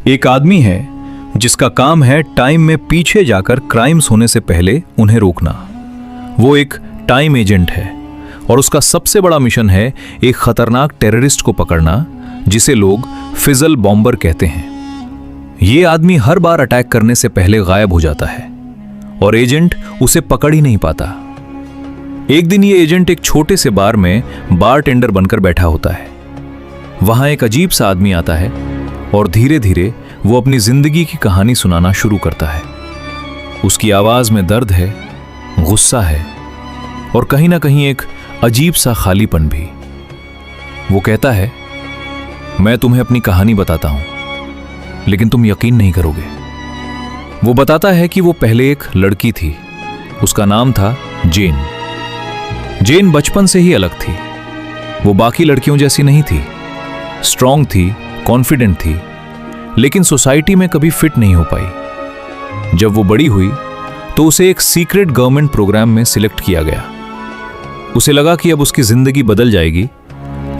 एक आदमी है जिसका काम है टाइम में पीछे जाकर क्राइम्स होने से पहले उन्हें रोकना। वो एक टाइम एजेंट है और उसका सबसे बड़ा मिशन है एक खतरनाक टेररिस्ट को पकड़ना जिसे लोग फिजल बॉम्बर कहते हैं। ये आदमी हर बार अटैक करने से पहले गायब हो जाता है और एजेंट उसे पकड़ ही नहीं पाता। एक दिन ये एजेंट एक छोटे से बार में बारटेंडर बनकर बैठा होता है। वहां एक अजीब सा आदमी आता है और धीरे धीरे वो अपनी जिंदगी की कहानी सुनाना शुरू करता है। उसकी आवाज में दर्द है, गुस्सा है और कहीं ना कहीं एक अजीब सा खालीपन भी। वो कहता है, मैं तुम्हें अपनी कहानी बताता हूं, लेकिन तुम यकीन नहीं करोगे। वो बताता है कि वो पहले एक लड़की थी, उसका नाम था जेन। जेन बचपन से ही अलग थी। वो बाकी लड़कियों जैसी नहीं थी, स्ट्रांग थी, कॉन्फिडेंट थी, लेकिन सोसाइटी में कभी फिट नहीं हो पाई। जब वो बड़ी हुई तो उसे एक सीक्रेट गवर्नमेंट प्रोग्राम में सिलेक्ट किया गया। उसे लगा कि अब उसकी जिंदगी बदल जाएगी,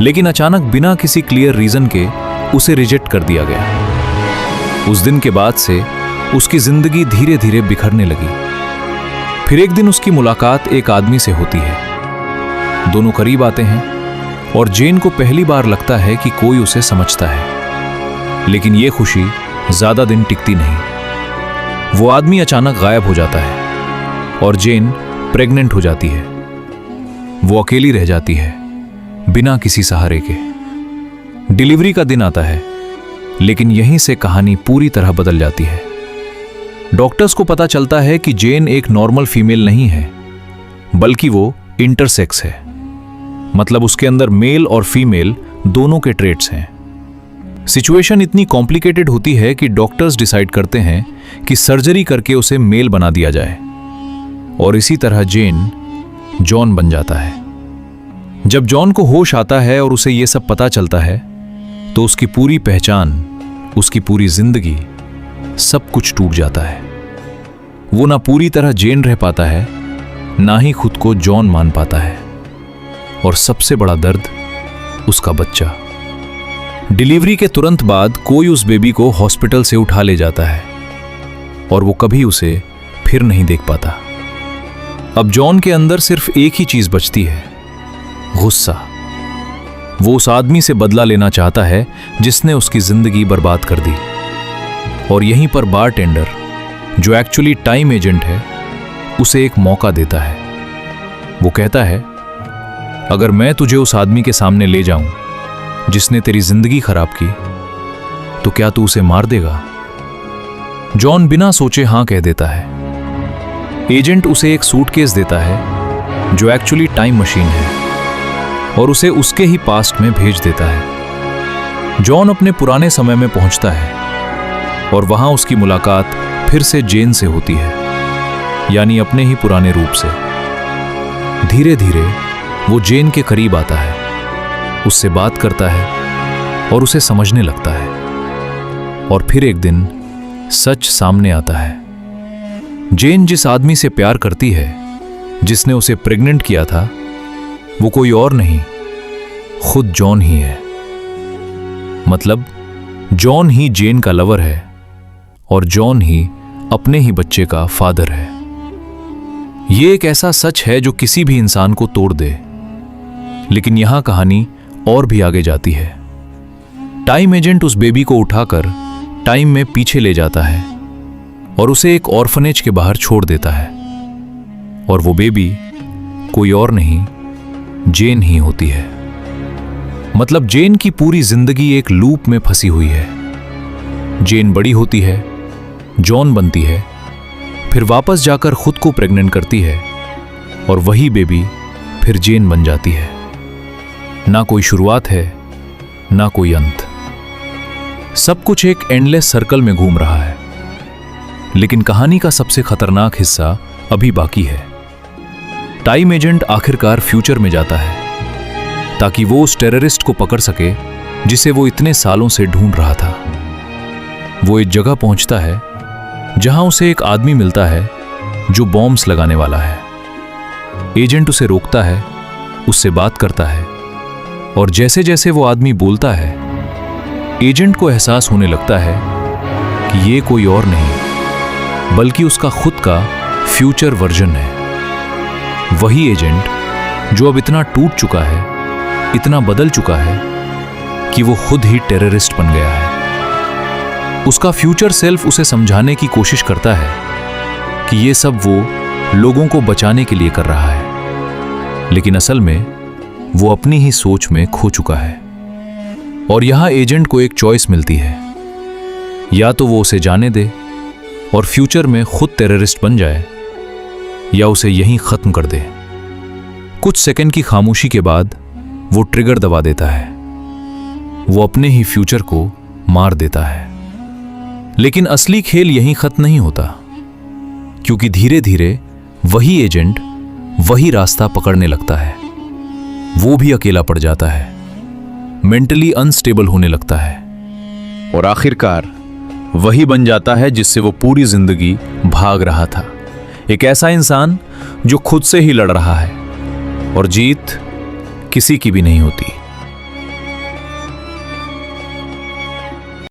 लेकिन अचानक बिना किसी क्लियर रीजन के उसे रिजेक्ट कर दिया गया। उस दिन के बाद से उसकी जिंदगी धीरे धीरे बिखरने लगी। फिर एक दिन उसकी मुलाकात एक आदमी से होती है। दोनों करीब आते हैं और जेन को पहली बार लगता है कि कोई उसे समझता है, लेकिन यह खुशी ज्यादा दिन टिकती नहीं। वो आदमी अचानक गायब हो जाता है और जेन प्रेग्नेंट हो जाती है। वो अकेली रह जाती है, बिना किसी सहारे के। डिलीवरी का दिन आता है, लेकिन यहीं से कहानी पूरी तरह बदल जाती है। डॉक्टर्स को पता चलता है कि जेन एक नॉर्मल फीमेल नहीं है, बल्कि वो इंटरसेक्स है। मतलब उसके अंदर मेल और फीमेल दोनों के ट्रेट्स हैं। सिचुएशन इतनी कॉम्प्लिकेटेड होती है कि डॉक्टर्स डिसाइड करते हैं कि सर्जरी करके उसे मेल बना दिया जाए, और इसी तरह जेन जॉन बन जाता है। जब जॉन को होश आता है और उसे यह सब पता चलता है, तो उसकी पूरी पहचान, उसकी पूरी जिंदगी, सब कुछ टूट जाता है। वो ना पूरी तरह जेन रह पाता है, ना ही खुद को जॉन मान पाता है, और सबसे बड़ा दर्द, उसका बच्चा। डिलीवरी के तुरंत बाद कोई उस बेबी को हॉस्पिटल से उठा ले जाता है और वो कभी उसे फिर नहीं देख पाता। अब जॉन के अंदर सिर्फ एक ही चीज बचती है, गुस्सा। वो उस आदमी से बदला लेना चाहता है जिसने उसकी जिंदगी बर्बाद कर दी। और यहीं पर बारटेंडर, जो एक्चुअली टाइम एजेंट है, उसे एक मौका देता है। वो कहता है, अगर मैं तुझे उस आदमी के सामने ले जाऊं जिसने तेरी जिंदगी खराब की, तो क्या तू उसे मार देगा? जॉन बिना सोचे हां कह देता है। एजेंट उसे एक सूटकेस देता है जो एक्चुअली टाइम मशीन है, और उसे उसके ही पास्ट में भेज देता है। जॉन अपने पुराने समय में पहुंचता है और वहां उसकी मुलाकात फिर से जेन से होती है, यानी अपने ही पुराने रूप से। धीरे धीरे वो जेन के करीब आता है, उससे बात करता है और उसे समझने लगता है। और फिर एक दिन सच सामने आता है। जेन जिस आदमी से प्यार करती है, जिसने उसे प्रेग्नेंट किया था, वो कोई और नहीं, खुद जॉन ही है। मतलब जॉन ही जेन का लवर है और जॉन ही अपने ही बच्चे का फादर है। ये एक ऐसा सच है जो किसी भी इंसान को तोड़ दे। लेकिन यहां कहानी और भी आगे जाती है। टाइम एजेंट उस बेबी को उठाकर टाइम में पीछे ले जाता है और उसे एक ऑर्फनेज के बाहर छोड़ देता है। और वो बेबी कोई और नहीं, जेन ही होती है। मतलब जेन की पूरी जिंदगी एक लूप में फंसी हुई है। जेन बड़ी होती है, जॉन बनती है, फिर वापस जाकर खुद को प्रेग्नेंट करती है, और वही बेबी फिर जेन बन जाती है। ना कोई शुरुआत है, ना कोई अंत। सब कुछ एक एंडलेस सर्कल में घूम रहा है। लेकिन कहानी का सबसे खतरनाक हिस्सा अभी बाकी है। टाइम एजेंट आखिरकार फ्यूचर में जाता है ताकि वो उस टेररिस्ट को पकड़ सके जिसे वो इतने सालों से ढूंढ रहा था। वो एक जगह पहुंचता है जहां उसे एक आदमी मिलता है जो बॉम्ब्स लगाने वाला है। एजेंट उसे रोकता है, उससे बात करता है, और जैसे जैसे वो आदमी बोलता है, एजेंट को एहसास होने लगता है कि ये कोई और नहीं बल्कि उसका खुद का फ्यूचर वर्जन है। वही एजेंट जो अब इतना टूट चुका है, इतना बदल चुका है कि वो खुद ही टेररिस्ट बन गया है। उसका फ्यूचर सेल्फ उसे समझाने की कोशिश करता है कि ये सब वो लोगों को बचाने के लिए कर रहा है, लेकिन असल में वो अपनी ही सोच में खो चुका है। और यहां एजेंट को एक चॉइस मिलती है, या तो वो उसे जाने दे और फ्यूचर में खुद टेररिस्ट बन जाए, या उसे यहीं खत्म कर दे। कुछ सेकंड की खामोशी के बाद वो ट्रिगर दबा देता है। वो अपने ही फ्यूचर को मार देता है। लेकिन असली खेल यहीं खत्म नहीं होता, क्योंकि धीरे धीरे वही एजेंट वही रास्ता पकड़ने लगता है। वो भी अकेला पड़ जाता है, मेंटली अनस्टेबल होने लगता है, और आखिरकार वही बन जाता है जिससे वो पूरी जिंदगी भाग रहा था। एक ऐसा इंसान जो खुद से ही लड़ रहा है, और जीत किसी की भी नहीं होती।